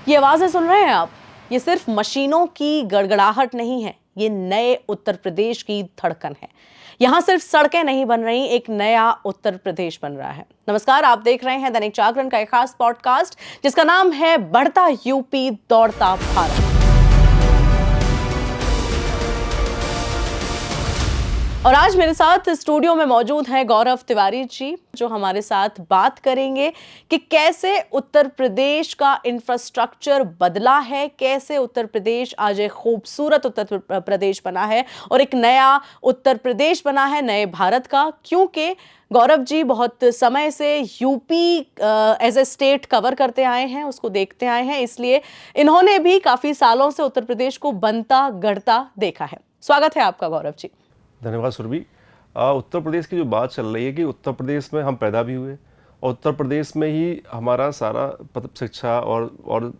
ये आवाजें सुन रहे हैं आप, ये सिर्फ मशीनों की गड़गड़ाहट नहीं है, ये नए उत्तर प्रदेश की धड़कन है। यहां सिर्फ सड़कें नहीं बन रही, एक नया उत्तर प्रदेश बन रहा है। नमस्कार, आप देख रहे हैं दैनिक जागरण का एक खास पॉडकास्ट जिसका नाम है बढ़ता यूपी दौड़ता भारत। और आज मेरे साथ स्टूडियो में मौजूद हैं गौरव तिवारी जी, जो हमारे साथ बात करेंगे कि कैसे उत्तर प्रदेश का इंफ्रास्ट्रक्चर बदला है, कैसे उत्तर प्रदेश आज एक खूबसूरत उत्तर प्रदेश बना है और एक नया उत्तर प्रदेश बना है नए भारत का। क्योंकि गौरव जी बहुत समय से UP as a state cover करते आए हैं, उसको देखते आए हैं, इसलिए इन्होंने भी काफी सालों से उत्तर प्रदेश को बनता गढ़ता देखा है। स्वागत है आपका गौरव जी। धन्यवाद सुरभि। उत्तर प्रदेश की जो बात चल रही है कि उत्तर प्रदेश में हम पैदा भी हुए और उत्तर प्रदेश में ही हमारा सारा शिक्षा और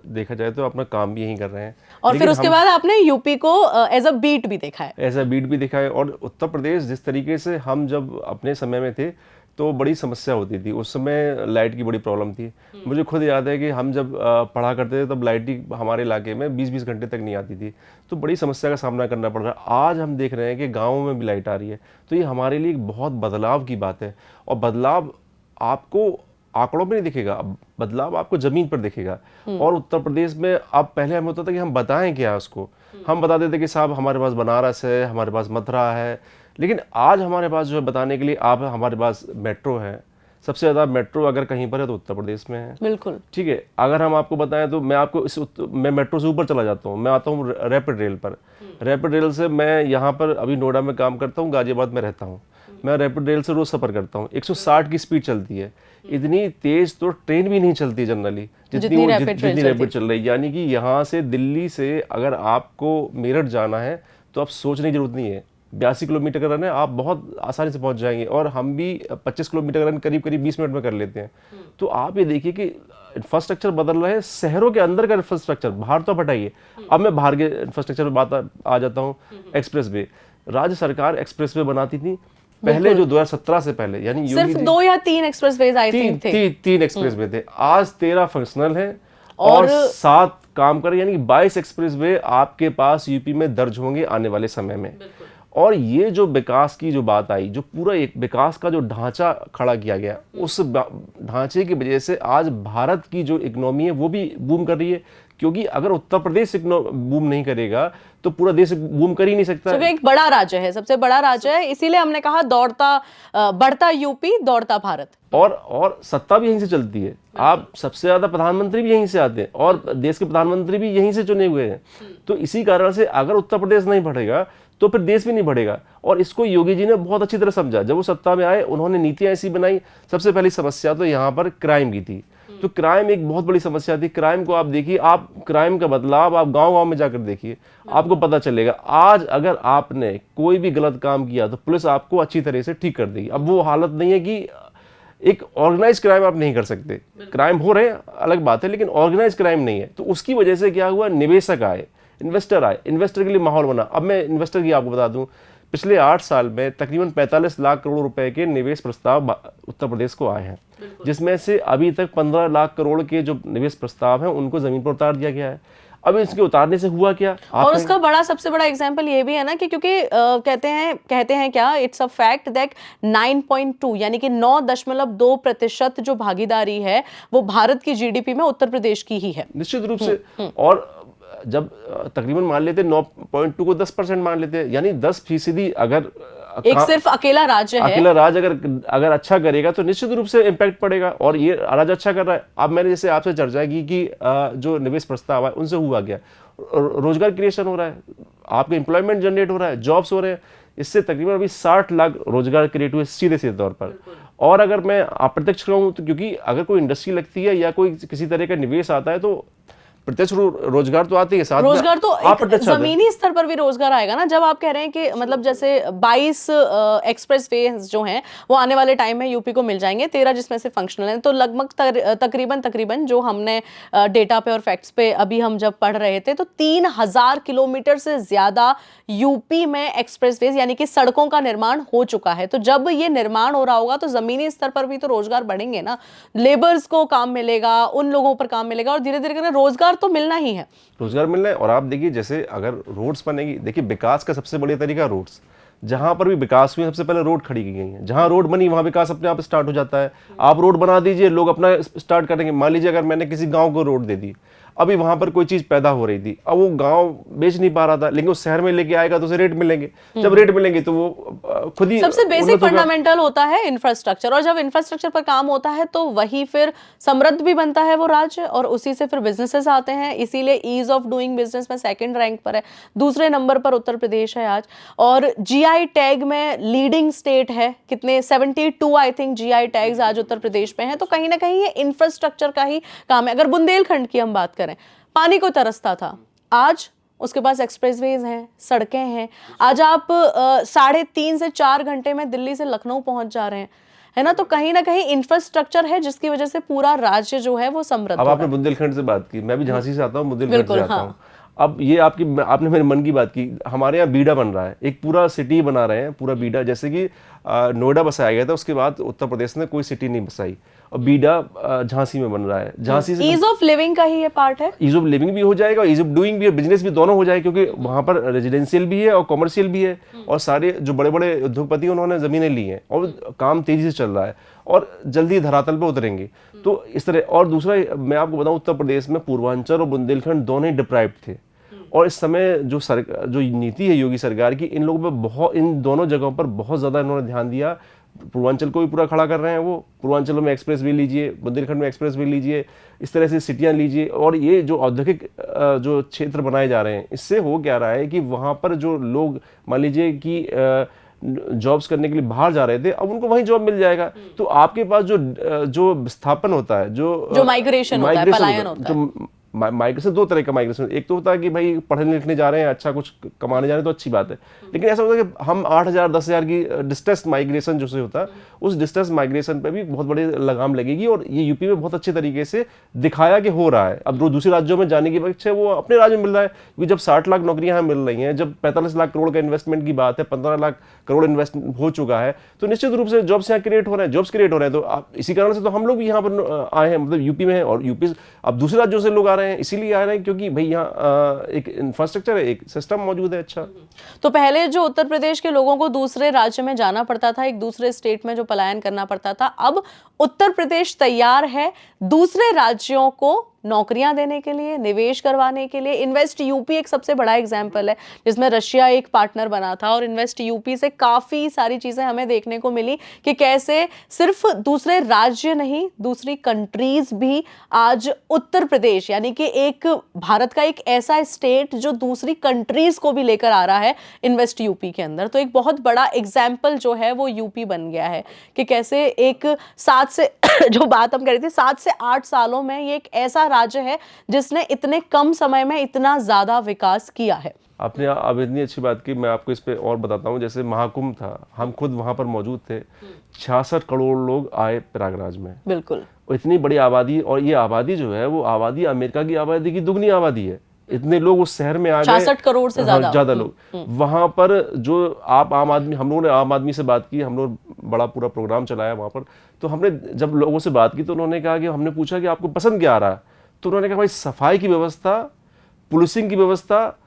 देखा जाए तो अपना काम भी यहीं कर रहे हैं। और फिर उसके बाद आपने यूपी को एज अ बीट भी देखा है। एज अ बीट भी देखा है। और उत्तर प्रदेश जिस तरीके से हम जब अपने समय में थे तो बड़ी समस्या होती थी। उस समय लाइट की बड़ी प्रॉब्लम थी। मुझे खुद याद है कि हम जब पढ़ा करते थे तब लाइट ही हमारे इलाके में 20-20 घंटे तक नहीं आती थी, तो बड़ी समस्या का सामना करना पड़ रहा है। आज हम देख रहे हैं कि गाँवों में भी लाइट आ रही है, तो ये हमारे लिए एक बहुत बदलाव की बात है। और बदलाव आपको आंकड़ों में नहीं दिखेगा, बदलाव आपको जमीन पर दिखेगा। और उत्तर प्रदेश में अब पहले हमें होता था कि हम बताएं क्या उसको, हम बता देते कि साहब हमारे पास बनारस है, हमारे पास मथुरा है, लेकिन आज हमारे पास जो है बताने के लिए आप हमारे पास मेट्रो है। सबसे ज़्यादा मेट्रो अगर कहीं पर है तो उत्तर प्रदेश में है। बिल्कुल ठीक है। अगर हम आपको बताएं तो मैं आपको मैं मेट्रो से ऊपर चला जाता हूँ, मैं आता हूँ रैपिड रेल पर। रैपिड रेल से मैं यहाँ पर अभी नोएडा में काम करता हूँ, गाजियाबाद में रहता हूँ, मैं रैपिड रेल से रोज सफ़र करता हूँ। 160 की स्पीड चलती है। इतनी तेज तो ट्रेन भी नहीं चलती जनरली जितनी रैपिड चल रही है। यानी कि यहाँ से दिल्ली से अगर आपको मेरठ जाना है तो आप सोचने की जरूरत नहीं है, 82 किलोमीटर का रन है, आप बहुत आसानी से पहुंच जाएंगे। और हम भी 25 किलोमीटर का रन करीब 20 मिनट में कर लेते हैं। तो आप ये देखिए कि इंफ्रास्ट्रक्चर बदल रहे हैं। शहरों के अंदर का इंफ्रास्ट्रक्चर, बाहर तो हटाइए, अब मैं बाहर के इंफ्रास्ट्रक्चर में बात आ जाता हूँ। एक्सप्रेस वे, राज्य सरकार एक्सप्रेस वे बनाती थी पहले, जो 2017 से पहले, यानी सिर्फ 2 या 3 एक्सप्रेसवेज आई थिंक थे। 3 एक्सप्रेसवे थे। आज 13 फंक्शनल है और 7 काम कर, यानी 22 एक्सप्रेसवे आपके पास यूपी में दर्ज होंगे आने वाले समय में। और ये जो विकास की जो बात आई, जो पूरा एक विकास का जो ढांचा खड़ा किया गया, उस ढांचे की वजह से आज भारत की जो इकोनॉमी है वो भी बूम कर रही है। क्योंकि अगर उत्तर प्रदेश बूम नहीं करेगा तो पूरा देश बूम कर ही नहीं सकता। तो एक बड़ा राज्य है, सबसे बड़ा राज्य है, इसीलिए हमने कहा बढ़ता यूपी दौड़ता भारत। और सत्ता भी यहीं से चलती है। आप सबसे ज्यादा प्रधानमंत्री भी यहीं से आते हैं और देश के प्रधानमंत्री भी यहीं से चुने हुए हैं। तो इसी कारण से अगर उत्तर प्रदेश नहीं बढ़ेगा तो फिर देश भी नहीं बढ़ेगा। और इसको योगी जी ने बहुत अच्छी तरह समझा। जब वो सत्ता में आए उन्होंने नीतियां ऐसी बनाई। सबसे पहली समस्या तो यहाँ पर क्राइम की थी। तो क्राइम एक बहुत बड़ी समस्या थी। क्राइम को आप देखिए, आप क्राइम का बदलाव आप गांव-गांव में जाकर देखिए, आपको पता चलेगा। आज अगर आपने कोई भी गलत काम किया तो पुलिस आपको अच्छी तरह से ठीक कर देगी। अब वो हालत नहीं है कि एक ऑर्गेनाइज क्राइम आप नहीं कर सकते, क्राइम हो रहे हैं अलग बात है, लेकिन ऑर्गेनाइज क्राइम नहीं है। तो उसकी वजह से क्या हुआ, निवेशक आए, इन्वेस्टर आए, इन्वेस्टर के लिए माहौल बना। अब मैं इन्वेस्टर की आपको बता दूं, पिछले 8 साल में तकरीबन 45 लाख करोड़ रुपए के निवेश प्रस्ताव उत्तर प्रदेश को आए हैं, जिसमें से अभी तक 15 लाख करोड़ के जो निवेश प्रस्ताव हैं उनको जमीन पर उतार दिया गया है। अब इसके उतारने से हुआ क्या, और उसका सबसे बड़ा एग्जांपल ये भी है ना कि क्योंकि कहते हैं क्या, इट्स अ फैक्ट दैट 9.2 यानी कि 9.2% जो भागीदारी है वो भारत की जीडीपी में उत्तर प्रदेश की ही है। निश्चित रूप से। और जब तकरीबन मान लेते 9.2 को 10% मान लेते, यानी 10% अगर एक सिर्फ अकेला राज्य अगर अच्छा करेगा तो निश्चित रूप से इम्पैक्ट पड़ेगा। और ये राज्य अच्छा कर रहा है। अब मैंने जैसे आपसे चर्चा की कि जो निवेश प्रस्ताव है उनसे हुआ गया, रोजगार क्रिएशन हो रहा है, आपके एम्प्लॉयमेंट जनरेट हो रहा है, जॉब्स हो रहे हैं। इससे तकरीबन अभी 60 लाख रोजगार क्रिएट हुए सीधे तौर पर। और अगर मैं अप्रत्यक्ष कहूँ तो, क्योंकि अगर कोई इंडस्ट्री लगती है या कोई किसी तरह का निवेश आता है तो प्रत्यक्ष रोजगार तो आती है, साथ में रोजगार तो अप्रत्यक्ष आता है। जमीनी स्तर पर भी रोजगार आएगा ना, जब आप कह रहे हैं कि मतलब जैसे 22 एक्सप्रेस वे जो हैं वो आने वाले टाइम में यूपी को मिल जाएंगे, 13 जिसमें से फंक्शनल हैं, तो लगभग तकरीबन जो हमने डेटा पे और फैक्ट्स पे अभी हम जब पढ़ रहे थे, तो 3000 किलोमीटर से ज्यादा यूपी में एक्सप्रेस वे यानी कि सड़कों का निर्माण हो चुका है। तो जब ये निर्माण हो रहा होगा तो जमीनी स्तर पर भी तो रोजगार बढ़ेंगे ना, लेबर्स को काम मिलेगा, उन लोगों पर काम मिलेगा, और धीरे धीरे करके रोजगार तो मिलना ही है। रोजगार मिलना है। और आप देखिए, जैसे अगर रोड्स बनेगी, देखिए विकास का सबसे बढ़िया तरीका रोड्स, जहां पर भी विकास हुई सबसे पहले रोड खड़ी की गई है, जहां रोड बनी वहां विकास अपने आप स्टार्ट हो जाता है। आप रोड बना दीजिए, लोग अपना स्टार्ट करेंगे। मान लीजिए अगर मैंने किसी गांव को रोड दे दी, अभी वहां पर कोई चीज पैदा हो रही थी, अब वो गांव बेच नहीं पा रहा था, लेकिन उस शहर में लेके आएगा तो उसे रेट मिलेंगे। जब रेट मिलेंगे तो वो खुद ही सबसे बेसिक फंडामेंटल होता है इंफ्रास्ट्रक्चर, और जब इंफ्रास्ट्रक्चर पर काम होता है तो वही फिर समृद्ध भी बनता है वो राज्य, और उसी से फिर बिजनेसेस आते हैं। इसीलिए ईज ऑफ डूइंग बिजनेस में सेकंड रैंक पर है, दूसरे नंबर पर उत्तर प्रदेश है आज, और जीआई टैग में लीडिंग स्टेट है। कितने 72 आई थिंक जीआई टैग्स आज उत्तर प्रदेश में हैं। तो कहीं ना कहीं ये इंफ्रास्ट्रक्चर का ही काम है। अगर बुंदेलखंड की हम बात करें, पानी को तरसता था, आज उसके पास एक्सप्रेसवेज हैं, सड़कें हैं। आज आप 3.5 से 4 घंटे में दिल्ली से लखनऊ पहुंच जा रहे हैं, है ना। तो कहीं ना कहीं इंफ्रास्ट्रक्चर है जिसकी वजह से पूरा राज्य जो है वो समृद्ध। अब आपने बुंदेलखंड से बात की, मैं भी झांसी से आता हूँ, बुंदेलखंड से आता हूँ। अब ये आपने मेरे मन की बात की। हमारे यहाँ बीडा बन रहा है, एक पूरा सिटी बना रहे हैं, पूरा बीडा। जैसे कि नोएडा बसाया गया था, उसके बाद उत्तर प्रदेश ने कोई सिटी नहीं बसाई, और बीडा झांसी में बन रहा है। झांसी से ईज ऑफ लिविंग का ही ये पार्ट है। ईज ऑफ लिविंग भी हो जाएगा, ईज ऑफ डूइंग भी है, बिजनेस भी, दोनों हो जाएगा, क्योंकि वहां पर रेजिडेंशियल भी है और कॉमर्शियल भी है। और सारे जो बड़े बड़े उद्योगपति उन्होंने जमीनें ली हैं, और काम तेजी से चल रहा है, और जल्दी धरातल पे उतरेंगे। तो इस तरह। और दूसरा मैं आपको बताऊं, उत्तर प्रदेश में पूर्वांचल और बुंदेलखंड दोनों ही डिप्राइव्ड थे, और इस समय जो नीति है योगी सरकार की, इन लोगों पे इन दोनों जगहों पर बहुत ज्यादा इन्होंने ध्यान दिया। पूर्वांचल को भी पूरा खड़ा कर रहे हैं वो। पूर्वांचल में एक्सप्रेस वे लीजिए, बुंदेलखंड में एक्सप्रेस वे लीजिए, इस तरह से सिटियां लीजिए। और ये जो औद्योगिक जो क्षेत्र बनाए जा रहे हैं, इससे हो क्या रहा है कि वहां पर जो लोग मान लीजिए कि जॉब्स करने के लिए बाहर जा रहे थे, अब उनको वहीं जॉब मिल जाएगा। तो आपके पास जो विस्थापन होता है, जो माइग्रेशन होता है, पलायन होता है। माइग्रेशन दो तरह का माइग्रेशन, एक तो होता है कि भाई पढ़ने लिखने जा रहे हैं, अच्छा कुछ कमाने जा रहे हैं तो अच्छी बात है। लेकिन ऐसा होता है कि हम 8,000 10,000 की डिस्टेंस माइग्रेशन जो से होता है, उस डिस्टेंस माइग्रेशन पे भी बहुत बड़ी लगाम लगेगी। और ये यूपी में बहुत अच्छे तरीके से दिखाया कि हो रहा है। अब दूसरे राज्यों में जाने की बजाय वो अपने राज्य में मिल रहा है, क्योंकि जब 60 लाख नौकरियां यहाँ मिल रही हैं, जब 45 लाख करोड़ का इन्वेस्टमेंट की बात है, 15 लाख करोड़ इन्वेस्ट हो चुका है, तो निश्चित रूप से जॉब्स यहाँ क्रिएट हो रहे हैं, जॉब्स क्रिएट हो रहे हैं। तो इसी कारण से तो हम लोग भी यहाँ पर आए हैं, मतलब यूपी में है, और यूपी अब दूसरे राज्यों से लोग आ रहे हैं, इसीलिए आ रहे हैं क्योंकि भाई यहाँ एक इंफ्रास्ट्रक्चर है, एक सिस्टम मौजूद है। अच्छा, तो पहले जो उत्तर प्रदेश के लोगों को दूसरे राज्य में जाना पड़ता था, एक दूसरे स्टेट में जो पलायन करना पड़ता था, अब उत्तर प्रदेश तैयार है दूसरे राज्यों को नौकरियां देने के लिए, निवेश करवाने के लिए। इन्वेस्ट यूपी एक सबसे बड़ा एग्जाम्पल है, जिसमें रशिया एक पार्टनर बना था, और इन्वेस्ट यूपी से काफी सारी चीजें हमें देखने को मिली कि कैसे सिर्फ दूसरे राज्य नहीं, दूसरी कंट्रीज भी आज उत्तर प्रदेश यानी कि एक भारत का एक ऐसा स्टेट जो दूसरी कंट्रीज को भी लेकर आ रहा है इन्वेस्ट यूपी के अंदर। तो एक बहुत बड़ा एग्जाम्पल जो है वो यूपी बन गया है कि कैसे एक 7 से जो बात हम कर रहे थे 7 से 8 सालों में ये एक ऐसा राज्य है जिसने इतने कम समय में इतना ज्यादा विकास किया है। आपने अब इतनी अच्छी बात की, मैं आपको इस पे और बताता हूँ। जैसे महाकुंभ था, हम खुद वहां पर मौजूद थे, 66 करोड़ लोग आए प्रयागराज में। बिल्कुल, इतनी बड़ी आबादी, और ये आबादी जो है वो आबादी अमेरिका की आबादी की दुगनी आबादी है। इतने लोग उस शहर में आ गए, 66 करोड़ से ज्यादा लोग। वहां पर जो आम आदमी, हम लोगों ने आम आदमी से बात की, हम लोग बड़ा पूरा प्रोग्राम चलाया वहां पर। तो हमने जब लोगों से बात की तो उन्होंने कहा कि हमने पूछा कि आपको पसंद क्या आ रहा है, तो उन्होंने कहा भाई सफाई की व्यवस्था, पुलिसिंग की व्यवस्था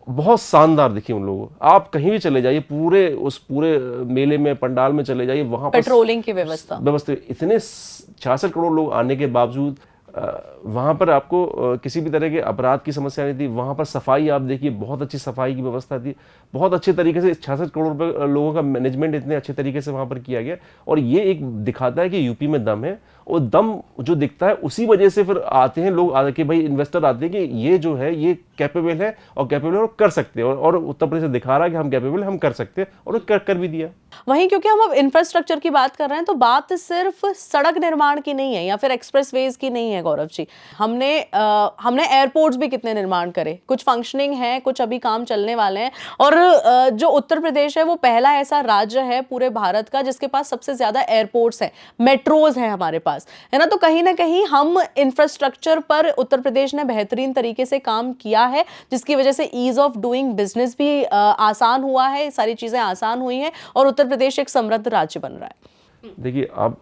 बहुत शानदार दिखी उन लोगों को। आप कहीं भी चले जाइए, पूरे मेले में, पंडाल में चले जाइए, वहां पर पेट्रोलिंग की व्यवस्था इतने 66 करोड़ लोग आने के बावजूद वहां पर आपको किसी भी तरह के अपराध की समस्या नहीं थी। वहां पर सफाई आप देखिए, बहुत अच्छी सफाई की व्यवस्था थी, बहुत अच्छे तरीके से 66 करोड़ रुपए लोगों का मैनेजमेंट इतने अच्छे तरीके से वहां पर किया गया। और ये एक दिखाता है कि यूपी में दम है, और दम जो दिखता है उसी वजह से फिर आते हैं लोग, कि भाई इन्वेस्टर आते हैं कि ये जो है ये कैपेबल है और कैपेबल और कर सकते हैं, और उत्तर प्रदेश दिखा रहा है कि हम कैपेबल, हम कर सकते हैं, और कर भी दिया। वहीं क्योंकि हम अब इंफ्रास्ट्रक्चर की बात कर रहे हैं तो बात सिर्फ सड़क निर्माण की नहीं है या फिर एक्सप्रेसवेज की नहीं है गौरव जी। हमने एयरपोर्ट्स भी कितने निर्माण करे, कुछ फंक्शनिंग है, कुछ अभी काम चलने वाले हैं। और जो उत्तर प्रदेश है वो पहला ऐसा राज्य है पूरे भारत का जिसके पास सबसे ज्यादा एयरपोर्ट्स हैं, मेट्रोज हैं हमारे पास, है ना। तो कहीं ना कहीं हम इंफ्रास्ट्रक्चर पर उत्तर प्रदेश ने बेहतरीन तरीके से काम किया है, जिसकी वजह से ईज ऑफ डूइंग बिजनेस भी आसान हुआ है, सारी चीजें आसान हुई हैं और उत्तर प्रदेश एक समृद्ध राज्य बन रहा है। देखिए, अब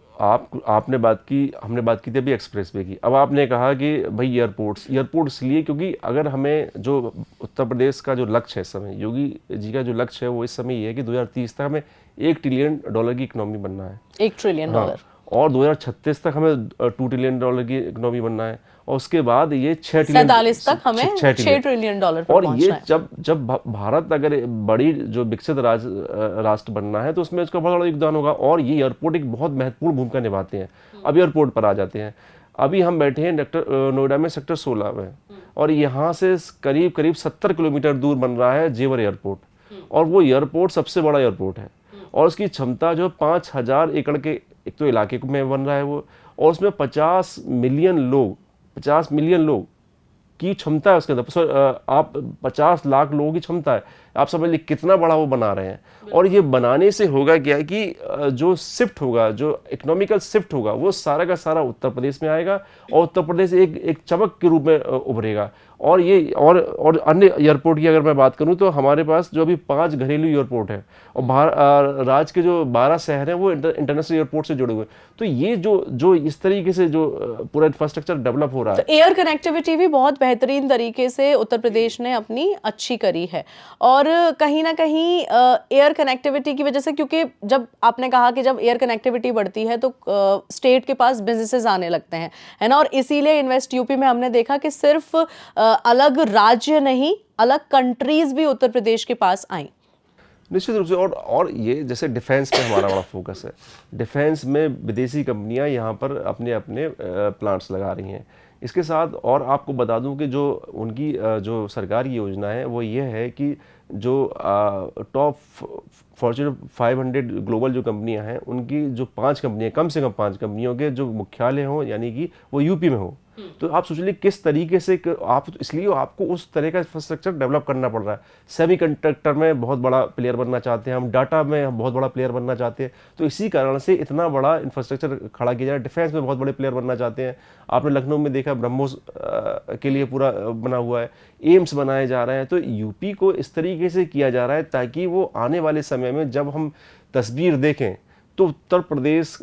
आपने बात की, हमने बात की थी अभी एक्सप्रेसवे की। अब आपने कहा कि भाई एयरपोर्ट इसलिए क्योंकि अगर हमें जो उत्तर प्रदेश का जो लक्ष्य है इस समय, योगी जी का जो लक्ष्य है वो इस समय ये है कि 2030 तक हमें $1 ट्रिलियन की इकोनॉमी बनना है। $1 ट्रिलियन। हाँ, और 2036 तक हमें $2 ट्रिलियन की इकोनॉमी बनना है, और उसके बाद ये 6 ट्रिलियन तक हमें $6 ट्रिलियन पर और पहुंचना ये जब भारत अगर बड़ी जो विकसित राष्ट्र बनना है तो उसमें इसका बहुत बड़ा योगदान होगा, और ये एयरपोर्ट एक बहुत महत्वपूर्ण भूमिका निभाते हैं। अब एयरपोर्ट पर आ जाते हैं। अभी हम बैठे हैं नोएडा में सेक्टर 16 में, और यहाँ से करीब 70 किलोमीटर दूर बन रहा है जेवर एयरपोर्ट, और वो एयरपोर्ट सबसे बड़ा एयरपोर्ट है, और उसकी क्षमता जो 5000 एकड़ के एक तो इलाके में बन रहा है वो, और उसमें 50 मिलियन लोग की क्षमता है उसके अंदर। आप 50 लाख लोगों की क्षमता है, आप समझ लीजिए कितना बड़ा वो बना रहे हैं। और ये बनाने से होगा क्या कि जो शिफ्ट होगा, जो इकोनॉमिकल शिफ्ट होगा, वो सारा का सारा उत्तर प्रदेश में आएगा, और उत्तर प्रदेश एक चमक के रूप में उभरेगा। और ये और अन्य एयरपोर्ट की अगर मैं बात करूं तो हमारे पास जो अभी 5 घरेलू एयरपोर्ट है, और राज्य के जो 12 शहर हैं वो इंटरनेशनल एयरपोर्ट से जुड़े हुए हैं। तो ये जो इस तरीके से जो पूरा इंफ्रास्ट्रक्चर डेवलप हो रहा है, तो एयर कनेक्टिविटी भी बहुत बेहतरीन तरीके से उत्तर प्रदेश ने अपनी अच्छी करी है। और कहीं ना कहीं एयर कनेक्टिविटी की वजह से, क्योंकि जब आपने कहा कि जब एयर कनेक्टिविटी बढ़ती है तो स्टेट के पास बिजनेसेस आने लगते हैं, है ना। और इसीलिए इन्वेस्ट यूपी में हमने देखा कि सिर्फ अलग राज्य नहीं, अलग कंट्रीज भी उत्तर प्रदेश के पास आई। निश्चित रूप से। और ये जैसे डिफेंस पे हमारा बड़ा फोकस है, डिफेंस में विदेशी कंपनियां यहाँ पर अपने प्लांट्स लगा रही हैं। इसके साथ और आपको बता दूं कि जो उनकी जो सरकार की योजना है वो ये है कि जो टॉप फॉर्च्यून 500 ग्लोबल जो कंपनियां हैं, उनकी जो 5 कंपनियां, कम से कम 5 कंपनियों के जो मुख्यालय हों, यानी कि वो यूपी में हो। तो आप सोच लीजिए किस तरीके से इसलिए आपको उस तरह का इंफ्रास्ट्रक्चर डेवलप करना पड़ रहा है। सेमीकंडक्टर में बहुत बड़ा प्लेयर बनना चाहते हैं हम, डाटा में हम बहुत बड़ा प्लेयर बनना चाहते हैं, तो इसी कारण से इतना बड़ा इंफ्रास्ट्रक्चर खड़ा किया जा रहा है। डिफेंस में बहुत बड़े प्लेयर बनना चाहते हैं। आपने लखनऊ में देखा ब्रह्मोस के लिए पूरा बना हुआ है, एम्स बनाए जा रहे हैं। तो यूपी को इस तरीके से किया जा रहा है ताकि वो आने वाले समय में जब हम तस्वीर देखें तो उत्तर प्रदेश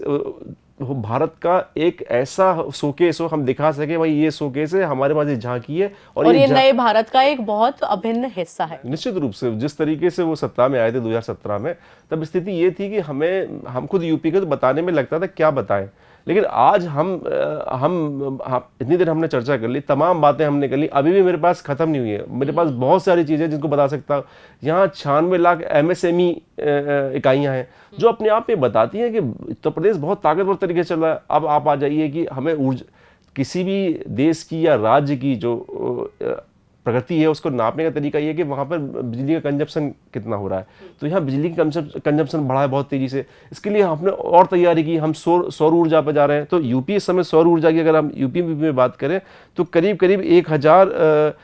भारत का एक ऐसा शोकेस हो, हम दिखा सके भाई ये शोकेस है, हमारे पास ये झांकी है, और ये नए भारत का एक बहुत अभिन्न हिस्सा है। निश्चित रूप से। जिस तरीके से वो सत्ता में आए थे 2017 में, तब स्थिति ये थी कि हम खुद यूपी को तो बताने में लगता था क्या बताएं, लेकिन आज हम इतनी देर हमने चर्चा कर ली, तमाम बातें हमने कर ली, अभी भी मेरे पास खत्म नहीं हुई है। मेरे पास बहुत सारी चीजें जिनको बता सकता हूँ। यहाँ 96 लाख MSME इकाइयाँ हैं जो अपने आप में बताती हैं कि उत्तर प्रदेश बहुत ताकतवर तरीके से चल रहा है। अब आप आ जाइए कि हमें किसी भी देश की या राज्य की जो प्रगति है उसको नापने का तरीका ये है कि वहाँ पर बिजली का कंजप्शन कितना हो रहा है। तो यहाँ बिजली की कंजप्शन बढ़ा है बहुत तेजी से। इसके लिए हमने और तैयारी की, हम सौर ऊर्जा पर जा रहे हैं। तो यूपी इस समय सौर ऊर्जा की अगर हम यूपी में बात करें तो करीब 1000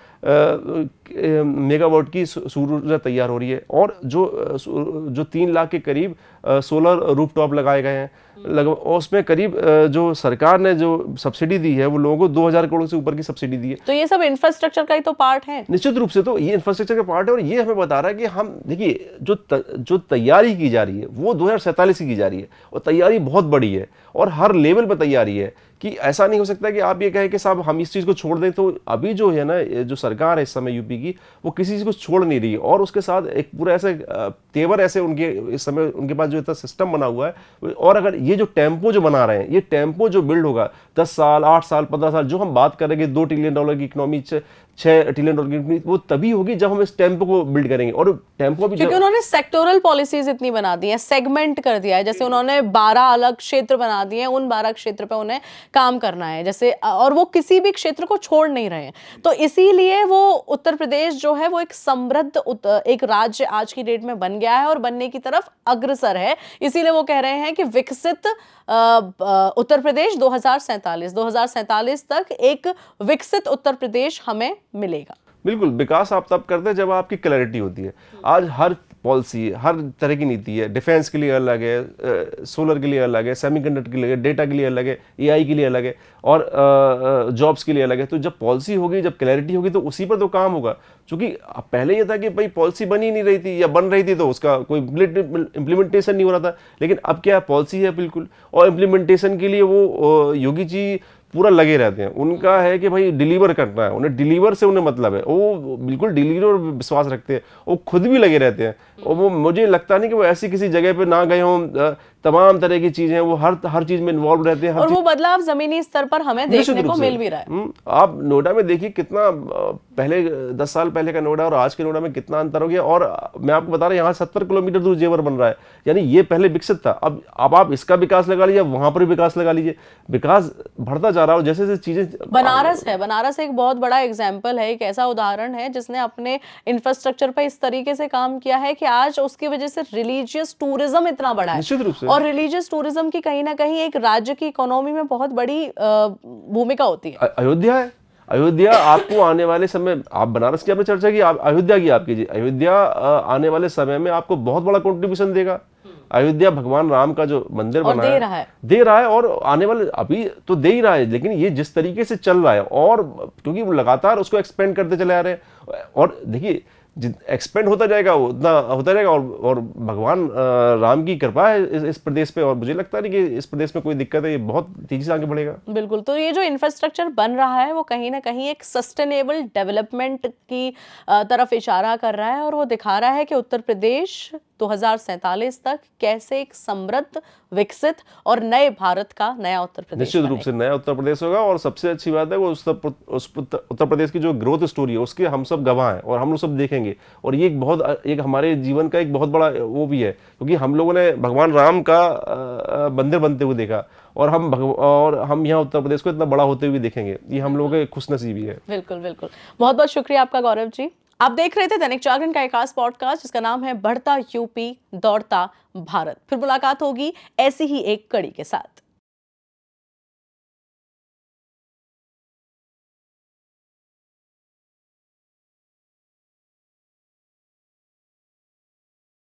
मेगावाट की सौर ऊर्जा तैयार हो रही है, और जो 3 लाख के करीब सोलर रूफटॉप लगाए गए हैं और उसमें करीब जो सरकार ने जो सब्सिडी दी है वो लोगों को 2000 करोड़ से ऊपर की सब्सिडी दी है। तो ये सब इंफ्रास्ट्रक्चर का ही तो पार्ट है। निश्चित रूप से। तो ये इंफ्रास्ट्रक्चर का पार्ट है, और ये हमें बता रहा है कि हम देखिए जो तैयारी की जा रही है वो 2047 की जा रही है, और तैयारी बहुत बड़ी है और हर लेवल पर तैयारी है कि ऐसा नहीं हो सकता कि आप ये कहें कि साहब हम इस चीज़ को छोड़ दें। तो अभी जो है ना, जो सरकार है इस समय यूपी की, वो किसी चीज़ को छोड़ नहीं रही, और उसके साथ एक पूरा ऐसे तेवर ऐसे उनके इस समय उनके पास जो इतना सिस्टम बना हुआ है। और अगर ये जो टेम्पो जो बना रहे हैं, ये टेम्पो जो बिल्ड होगा 10 साल, 8 साल, 15 साल, जो हम बात करेंगे $2 ट्रिलियन की इकोनॉमी $6 ट्रिलियन की कंपनी, वो तभी होगी जब हम इस टेम्पो को बिल्ड करेंगे। और टेम्पो भी क्योंकि उन्होंने सेक्टोरल पॉलिसीज इतनी बना दी है, सेगमेंट कर दिया है, जैसे उन्होंने 12 अलग क्षेत्र बना दिए हैं, उन 12 क्षेत्र पे उन्हें काम करना है जैसे, और वो किसी भी क्षेत्र को छोड़ नहीं रहे हैं। तो इसीलिए वो उत्तर प्रदेश जो है वो एक समृद्ध एक राज्य आज की डेट में बन गया है और बनने की तरफ अग्रसर है। इसीलिए वो कह रहे हैं कि विकसित उत्तर प्रदेश 2047 तक एक विकसित उत्तर प्रदेश हमें मिलेगा। बिल्कुल, विकास आप तब करते हैं जब आपकी क्लैरिटी होती है। आज हर पॉलिसी, हर तरह की नीति है, डिफेंस के लिए अलग है, सोलर के लिए अलग है, सेमीकंडक्टर के लिए, डेटा के लिए अलग है, एआई के लिए अलग है, और जॉब्स के लिए अलग है। तो जब पॉलिसी होगी, जब क्लैरिटी होगी, तो उसी पर तो काम होगा। क्योंकि पहले ये था कि भाई पॉलिसी बनी नहीं रही थी, या बन रही थी तो उसका कोई इम्प्लीमेंटेशन नहीं हो रहा था। लेकिन अब क्या पॉलिसी है बिल्कुल, और इम्प्लीमेंटेशन के लिए वो योगी जी पूरा लगे रहते हैं। उनका है कि भाई डिलीवर करना है, उन्हें डिलीवर से उन्हें मतलब है, वो बिल्कुल डिलीवर विश्वास रखते हैं, वो खुद भी लगे रहते हैं। और वो मुझे लगता नहीं कि वो ऐसी किसी जगह पे ना गए हों। तमाम तरह की चीजें, वो हर चीज में इन्वॉल्व रहते हैं। और वो बदलाव जमीनी स्तर पर हमें देखने को मिल भी रहा है। आप नोएडा में देखिए कितना पहले 10 साल पहले का नोएडा और आज के नोएडा में कितना अंतर हो गया। और मैं आपको बता रहा हूँ, यहाँ 70 किलोमीटर दूर जेवर बन रहा है, यानी ये पहले विकसित था। अब आप इसका विकास लगा लीजिए, वहां पर भी विकास लगा लीजिए, विकास बढ़ता जा रहा है। जैसे जैसे चीजें, बनारस एक बहुत बड़ा एग्जाम्पल है, एक ऐसा उदाहरण है जिसने अपने इंफ्रास्ट्रक्चर पर इस तरीके से काम किया है कि आज उसकी वजह से रिलीजियस टूरिज्म इतना बड़ा है। निश्चित रूप से। और रिलीजियस टूरिज्म की कहीं ना कहीं एक राज्य की इकोनॉमी में बहुत बड़ी भूमिका होती है। अयोध्या है, अयोध्या आपको आने वाले समय, आप बनारस की आपने चर्चा की, आप अयोध्या की आप कीजिए। अयोध्या आने वाले समय में आपको बहुत बड़ा कंट्रीब्यूशन देगा। अयोध्या भगवान राम का जो मंदिर बना है, दे रहा है, और आने वाले, अभी तो दे ही रहा है, लेकिन ये जिस तरीके से चल रहा है, और क्योंकि वो लगातार उसको एक्सपेंड करते चले आ रहे हैं, और देखिए एक्सपेंड होता जाएगा, उतना होता जाएगा। और भगवान राम की कृपा है इस प्रदेश पे, और मुझे लगता है कि इस प्रदेश में कोई दिक्कत है, ये बहुत तेजी से आगे बढ़ेगा। बिल्कुल। तो ये जो इंफ्रास्ट्रक्चर बन रहा है वो कहीं ना कहीं एक सस्टेनेबल डेवलपमेंट की तरफ इशारा कर रहा है, और वो दिखा रहा है कि उत्तर प्रदेश 2047 तक कैसे एक समृद्ध, विकसित और नए भारत का नया उत्तर प्रदेश निश्चित रूप से नया उत्तर प्रदेश होगा। और सबसे अच्छी बात है वो उत्तर प्रदेश की जो ग्रोथ स्टोरी है उसके हम सब गवाह हैं, और हम लोग सब देखेंगे। और ये एक हमारे जीवन का एक बहुत बड़ा वो भी है, क्योंकि हम लोगों ने भगवान राम का मंदिर बनते हुए देखा, और हम यहाँ उत्तर प्रदेश को इतना बड़ा होते हुए देखेंगे। ये हम लोगों के खुशनसीबी है। बिल्कुल बिल्कुल। बहुत बहुत शुक्रिया आपका गौरव जी। आप देख रहे थे दैनिक जागरण का एक खास पॉडकास्ट जिसका नाम है बढ़ता यूपी दौड़ता भारत। फिर मुलाकात होगी ऐसी ही एक कड़ी के साथ।